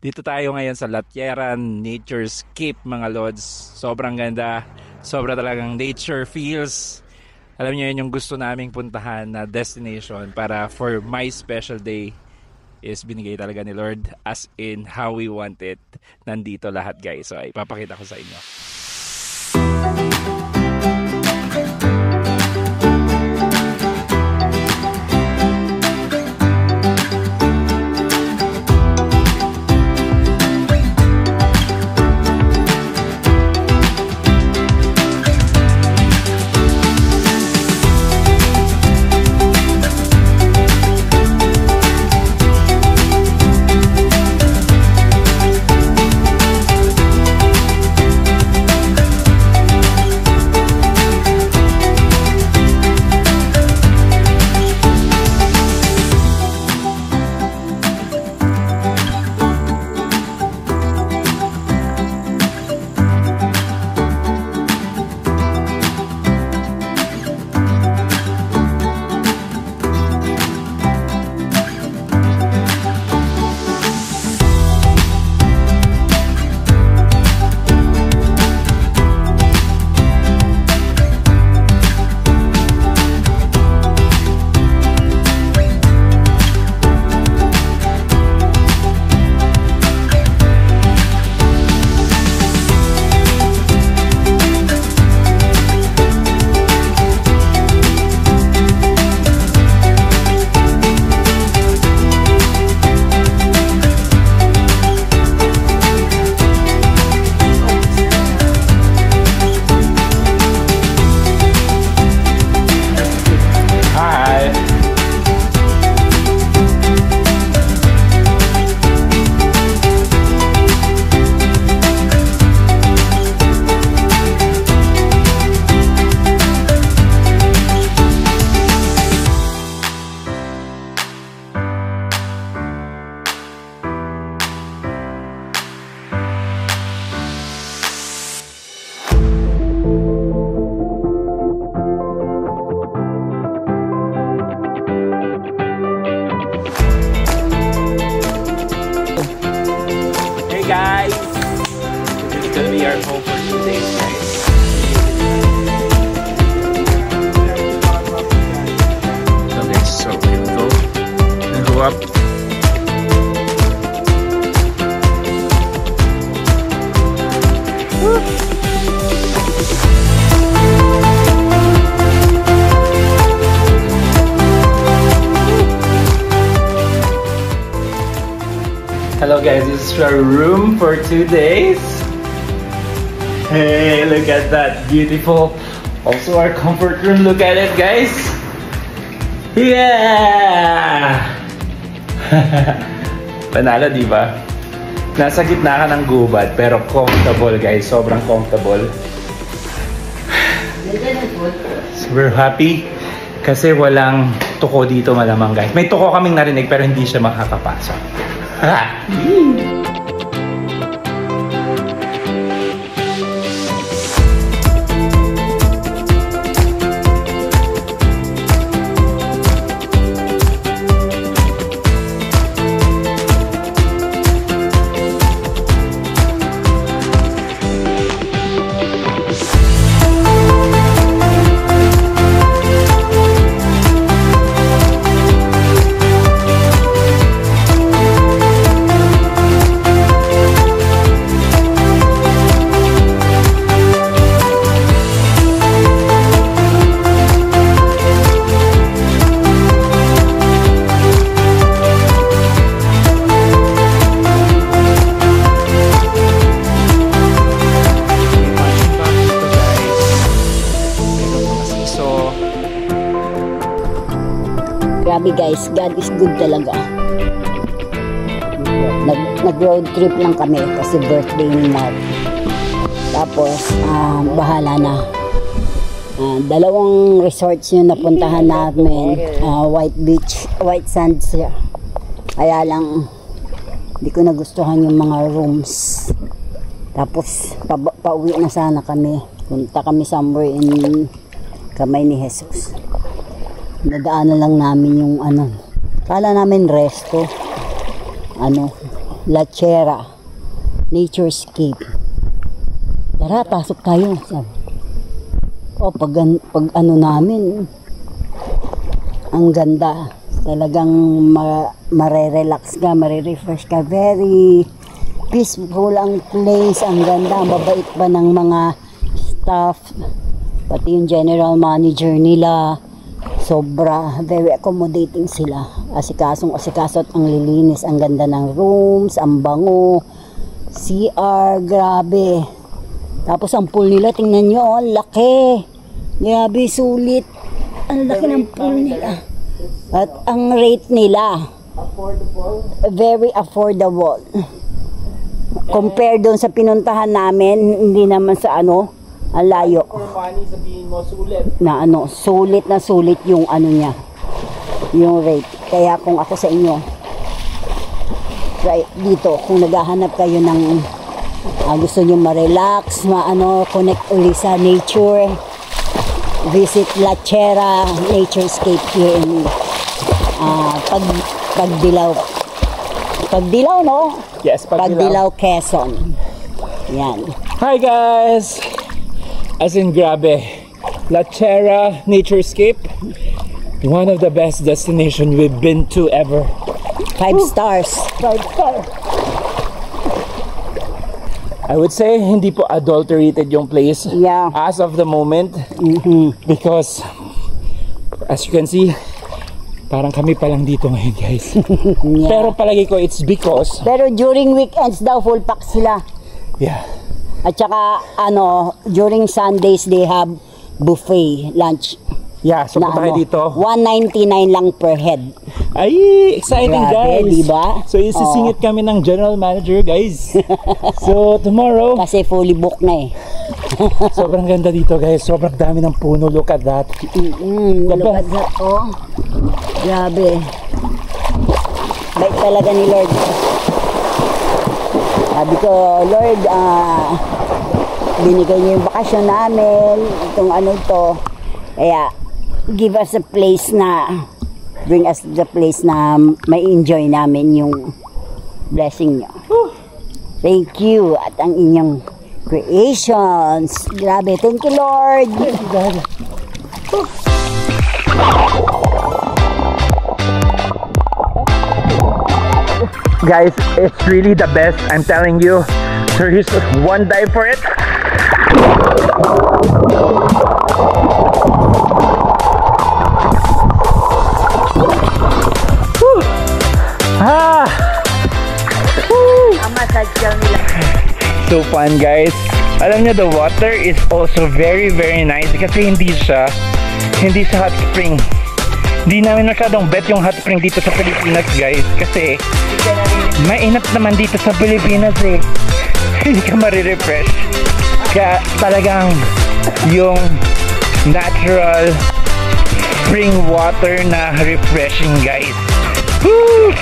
Dito tayo ngayon sa Latyaran Naturescape mga lods. Sobrang ganda. Sobra talagang nature feels. Alam niyo yun yung gusto naming puntahan na destination para for my special day is binigay talaga ni Lord as in how we want it. Nandito lahat guys. So ipapakita ko sa inyo. Guys, it's gonna be our home for 2 days, guys. So it's so beautiful. And go up. Woo. Hello guys, this is our room for 2 days. Hey, look at that, beautiful. Also our comfort room, look at it guys. Yeah! Panalo diba? Nasa gitna ka ng gubat pero comfortable guys, sobrang comfortable. So we're happy kasi walang tuko dito malamang guys. May tuko kaming narinig pero hindi siya makakapasok. Grabe guys, God is good talaga. Nag-road trip lang kami kasi birthday ni Mark. Tapos, bahala na. Dalawang resorts yung napuntahan namin. White Beach, White Sands. Kaya lang, hindi ko nagustuhan yung mga rooms. Tapos, pauwi na sana kami. Punta kami somewhere in Kamay ni Jesus. Nadaanan lang namin yung kala namin resto. Lachera Naturescape. Tara, pasok tayo. Sabi. O, pag ano namin, ang ganda. Talagang marerelax ka, marerefresh ka. Very peaceful ang place. Ang ganda, ang babait pa ng mga staff. Pati yung general manager nila. Sobra, very accommodating sila. Asikaso at ang lilinis. Ang ganda ng rooms, ang bango. CR, grabe. Tapos ang pool nila, tingnan nyo, ang laki. Grabe, sulit. Ang laki ng pool nila. At ang rate nila, very affordable. Compare doon sa pinuntahan namin, hindi naman sa ano, ang layo. Na ano, sulit na sulit yung ano niya, yung rate. Kaya kung ako sa inyo, right dito, kung naghahanap kayo ng gusto nyo ma-relax, connect ulit sa nature, visit Lachera Naturescape here in Pagdilaw, no? Yes, Pagdilaw, Quezon. Yan. Hi guys! As in, grabe. Lachera Naturescape, one of the best destinations we've been to ever. 5 stars. 5 stars. I would say hindi po adulterated yung place as of the moment, because as you can see, parang kami pa lang dito ngayon, guys. Pero palagi ko it's because pero during weekends daw full pack sila. Yeah. At saka during Sundays they have buffet lunch. Yeah, so punta kayo dito. 199 lang per head. Ay, exciting, grabe, guys. Diba? So isisingit kami ng general manager, guys. So tomorrow, kasi fully booked na eh. Sobrang ganda dito, guys. Sobrang dami ng puno. Look at that. Look at that, oh. Grabe. Bait talaga ni Lord. Sabi ko, Lord, binigay niyo yung bakasyon namin, itong ano ito. Kaya, give us a place na, bring us the place na may enjoy namin yung blessing niyo. Thank you. At ang inyong creations. Grabe. Thank you, Lord. Guys, it's really the best. I'm telling you. So here's one dive for it. Woo. So fun, guys. Alam niyo, the water is also very nice kasi hindi siya hot spring. Hindi namin masyadong bet yung hot spring dito sa Pilipinas, guys, kasi mainit naman dito sa Pilipinas eh. Hindi ka marirefresh. Kaya talagang yung natural spring water na refreshing, guys. Woo!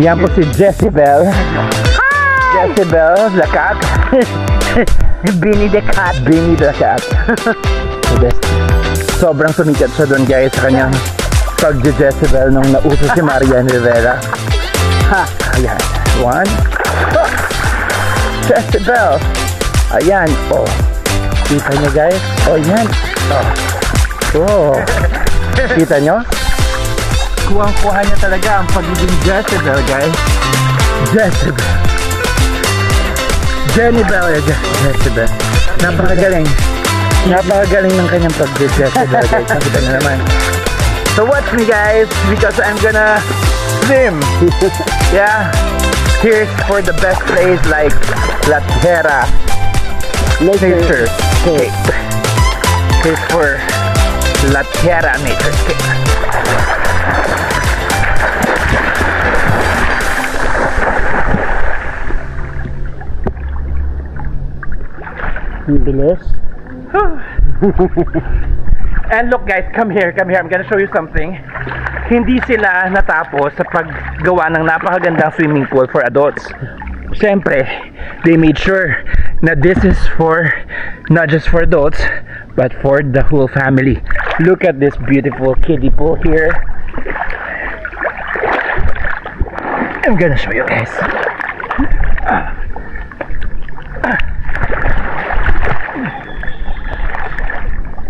Yan po si Jezebel. Hi! Jezebel, the cat. Beanie the cat. Beanie the cat. Sobrang sumikat siya doon, guys, sa kanyang pag-Jezebel nung nauso si Marian Rivera. Ha! Ayan. One. Oh! Jezebel. Ayan. Oh. Kita nyo, guys? Oh, yan. Oh. Oh. Kita nyo? Kuhang-kuha niya talaga ang pagiging Jezebel, guys. Jezebel. Jezebel. Napakagaling. Napakagaling ng kanyang pag-Jezebel, guys. Nakita nyo naman. So watch me, guys, because I'm gonna swim. Yeah. Here's for the best place like Lachera Naturescape. Here's for Lachera Naturescape. Bilis. And look, guys, come here. I'm gonna show you something. Hindi sila natapos sa paggawa ng napakagandang swimming pool for adults. Siyempre, they made sure na this is for not just for adults but for the whole family. Look at this beautiful kiddie pool here. I'm gonna show you guys.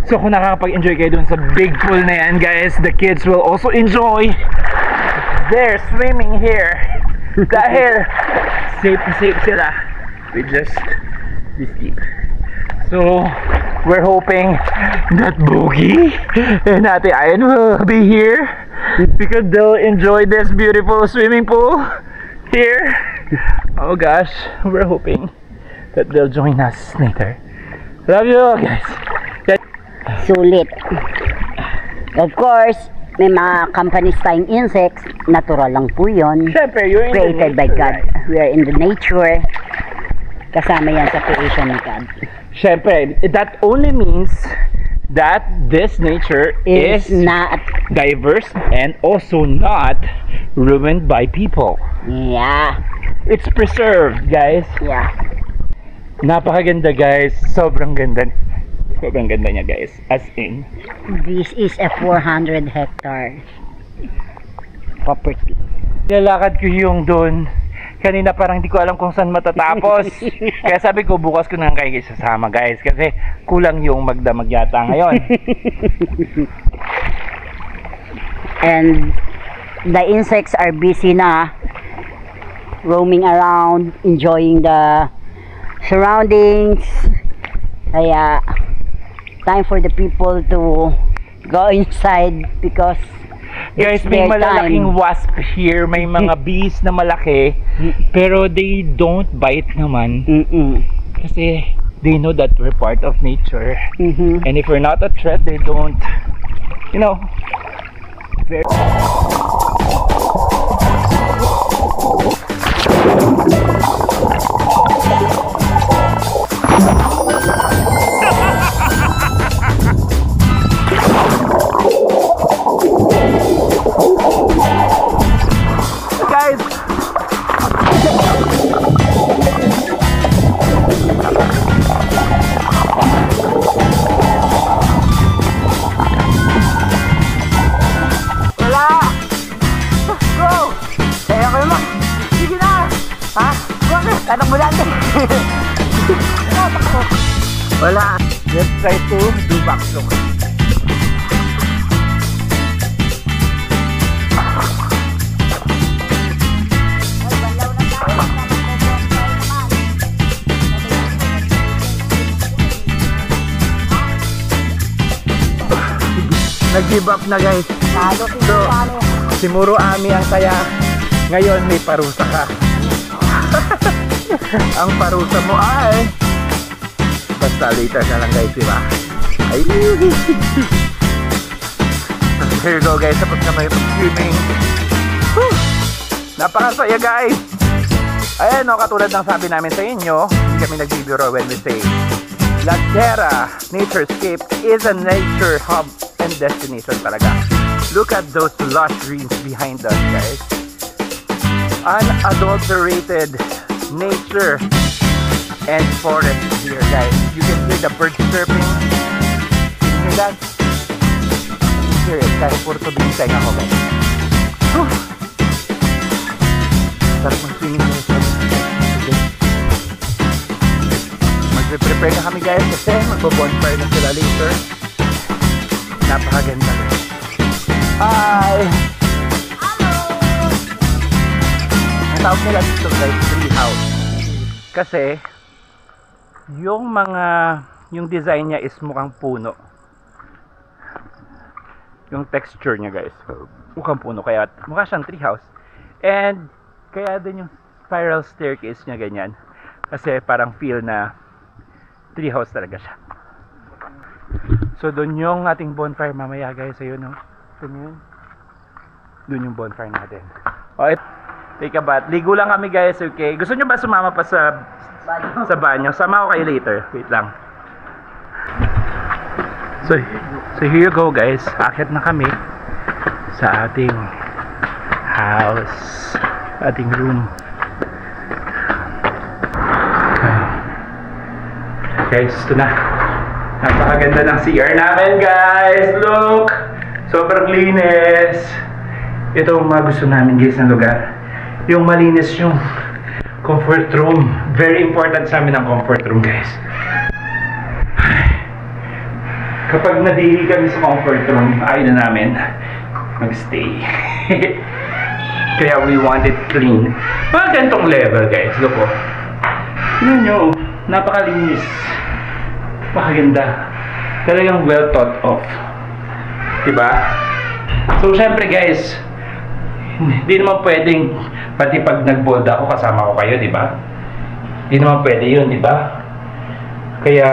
So kung nakakapag-enjoy kayo dun sa big pool na yan, guys, the kids will also enjoy their swimming here. Dahil safe na safe sila with just this deep. So we're hoping that Boogie and Ate Ayan will be here because they'll enjoy this beautiful swimming pool here. Oh gosh, we're hoping that they'll join us later. Love you all, guys. Sulit. Of course, may mga companies tayong insects. Natural lang po yun. Siyempre, you're in Created the nature, by God. right? We are in the nature. Kasama yan sa creation ni God. Siyempre, that only means that this nature is not. diverse and also not ruined by people. Yeah. It's preserved, guys. Yeah. Napakaganda, guys. Sobrang ganda. Sobrang ganda niya, guys. As in, This is a 400 hectare property. nilalakad ko yung doon. Kanina parang hindi ko alam kung saan matatapos. Kaya sabi ko, bukas ko na kayo sasama, guys. Kasi kulang yung magdamag yata ngayon. And the insects are busy na roaming around, enjoying the surroundings. Kaya time for the people to go inside because Guys, it's may their malalaking time. wasp here. May mga bees na malaki. Pero they don't bite naman. Kasi they know that we're part of nature. And if we're not a threat, they don't, you know. Guys, Wala! Go! Kaya kayo mag... Sige na! Ha? Bakit? Anong mo natin? wala. Let's try to do backstroke. Nag-give up na, guys. So, si Muro Ami ang saya. Ngayon may parusa ka. Ang parusa mo ay basta later na lang, guys, diba? Ay, here you go, guys. Tapos na may swimming. Napakasaya, guys. Ayan, no, katulad ng sabi namin sa inyo, hindi kami nagbibiro when we say La Terra Naturescape is a nature hub and destination talaga. Look at those lush greens behind us, guys. Unadulterated nature and forest here, guys. You can hear the birds chirping. Can you hear that? You can hear it. Kahit puro tubig yung tenga ko, guys. Sarap mag-swimming guys. Okay. Magpe-prepare na kami, guys, kasi magbo-bonfire na sila later. Napakaganda, guys. Hi! Hello! Ang tawag nila dito, guys, tree house. Kasi yung design niya is mukhang puno. Yung texture niya, guys, mukhang puno, kaya mukha siyang tree house. And kaya din yung spiral staircase niya ganyan. Kasi parang feel na tree house talaga siya. So doon yung ating bonfire mamaya, guys. Ayun, no? Doon yung bonfire natin. Okay, take a bath. Ligo lang kami, guys, okay? Gusto nyo ba sumama pa sa banyo? Sama ko kayo later. Wait lang. So here you go, guys. Akit na kami sa ating house, ating room. Okay. Guys, ito na. Napakaganda ng CR namin, guys. Look! Sobrang linis. Ito ang mga gusto namin, guys, na lugar. Yung malinis yung comfort room. Very important sa amin ang comfort room, guys. Kapag nadili kami sa comfort room, ayaw na namin magstay. Kaya we want it clean. Mga ganitong level, guys. Look po. Tignan nyo. Napakalinis. Napakaganda. Talagang well thought of. Diba? So, syempre, guys, hindi naman pwedeng pati pag nag-bold ako, kasama ko kayo, diba? Hindi naman pwede yun, diba? Kaya,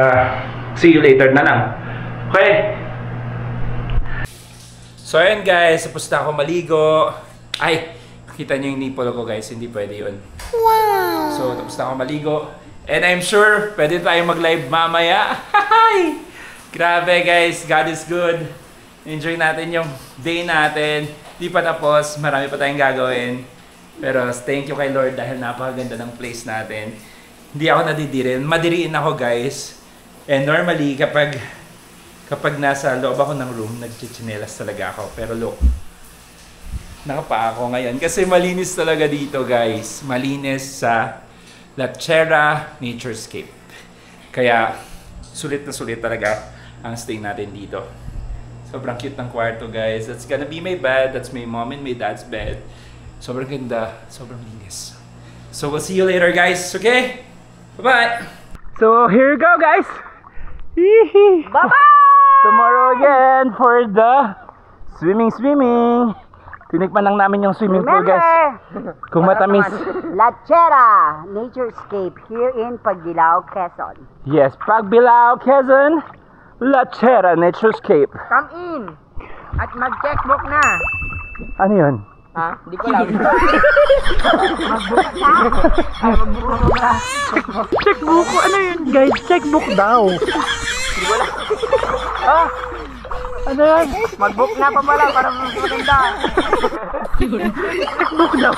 see you later na lang. Okay. So ayan guys, tapos na ako maligo. Ay, kita nyo yung nipple ko guys, hindi pwede yun. Wow! So tapos na ako maligo. And I'm sure, pwede tayong mag-live mamaya. Grabe guys, God is good. Enjoy natin yung day natin. Di pa tapos, marami pa tayong gagawin. Pero thank you kay Lord dahil napakaganda ng place natin. Hindi ako nadidirin. Madiriin ako guys. And normally, kapag nasa loob ako ng room, nagchichinelas talaga ako. Pero look, nakapa ako ngayon. Kasi malinis talaga dito, guys. Malinis sa La Chera Naturescape. Kaya, sulit na sulit talaga ang stay natin dito. Sobrang cute ng kwarto, guys. That's gonna be my bed. That's my mom and my dad's bed. Sobrang ganda. Sobrang linis. So, we'll see you later, guys. Okay? Bye-bye! So, here you go, guys! Bye-bye! Tomorrow again for the swimming. Tinikman lang namin yung swimming pool, guys. Kung matamis. La Chera Naturescape here in Pagbilao, Quezon. Yes, Pagbilao, Quezon. La Chera Naturescape. Come in at mag-checkbook na. Ano yun? Ha? Hindi ko alam. Checkbook? Ano yun, guys? Checkbook daw. Hindi ko alam. Ah! Ano yan? Mag-book na pa pala para maganda. Checkbook daw.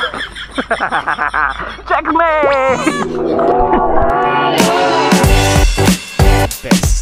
Checkmate! Best.